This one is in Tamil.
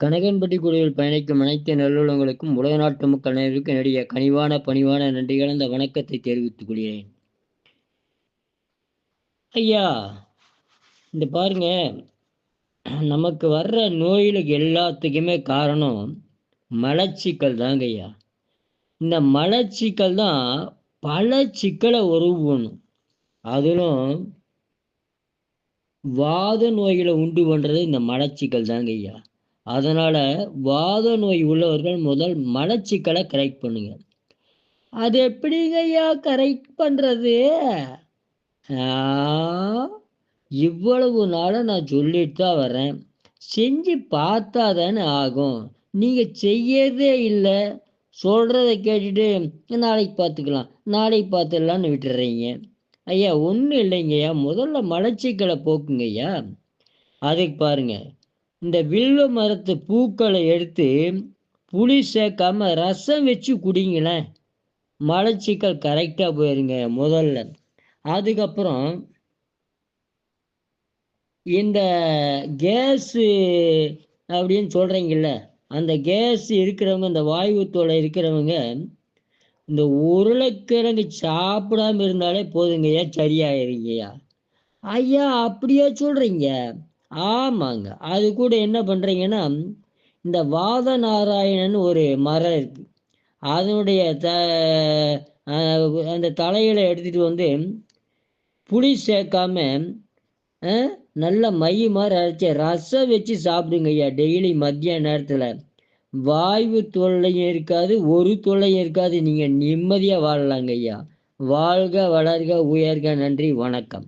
கனகன்பட்டி குழுவில் பயணிக்கும் அனைத்து நல்லுள்ளங்களுக்கும் உலக நாட்டு மக்கள் அனைவருக்கும் என்னுடைய கனிவான பணிவான நன்றி கலந்த வணக்கத்தை தெரிவித்துக் கொள்கிறேன். ஐயா, இந்த பாருங்க, நமக்கு வர்ற நோய்களுக்கு எல்லாத்துக்குமே காரணம் மலச்சிக்கல் தாங்க ஐயா. இந்த மலச்சிக்கல் தான் பல சிக்கலை உருவாகும். அதிலும் வாத நோய்களை உண்டு பண்றது இந்த மலச்சிக்கல் தாங்க ஐயா. அதனால வாத நோய் உள்ளவர்கள் முதல் மலச்சிக்கலை கரெக்ட் பண்ணுங்க. அது எப்படிங்க ஐயா கரெக்ட் பண்றது? இவ்வளவு நாளும் நான் சொல்லிட்டு தான் வரேன். செஞ்சு பார்த்தா தானே ஆகும். நீங்க செய்யறதே இல்லை. சொல்றத கேட்டுட்டு நாளைக்கு பார்த்துக்கலாம், நாளைக்கு பார்த்துடலான்னு விட்டுறீங்க. ஐயா, ஒன்றும் இல்லைங்க ஐயா. முதல்ல மலச்சிக்கலை போக்குங்க ஐயா. அதுக்கு பாருங்க, இந்த வில்வ மரத்து பூக்களை எடுத்து புளி சேர்க்காம ரசம் வச்சு குடிங்களேன். மலச்சிக்கல் கரெக்டாக போயிருங்க முதல்ல. அதுக்கப்புறம் இந்த கேஸு அப்படின்னு சொல்கிறீங்கல்ல, அந்த கேஸ் இருக்கிறவங்க, இந்த வாயு தொலை இருக்கிறவங்க இந்த உருளைக்கிழங்கு சாப்பிடாம இருந்தாலே போதுங்கய்யா, சரியாயிருங்கய்யா. ஐயா, அப்படியே சொல்கிறீங்க? ஆமாங்க. அது கூட என்ன பண்ணுறீங்கன்னா, இந்த வாத நாராயணன் ஒரு மரம் இருக்குது, அதனுடைய அந்த தலையில எடுத்துகிட்டு வந்து புளி சேர்க்காம நல்ல மை மாதிரி அரைச்சி ரசம் வச்சு சாப்பிடுங்க ஐயா. டெய்லி மதிய நேரத்தில் வாய்வு தொல்லையும் இருக்காது, ஒரு தொல்லையும் இருக்காது. நீங்கள் நிம்மதியாக வாழலாங்க ஐயா. வாழ்க வளர்க உயர்க. நன்றி, வணக்கம்.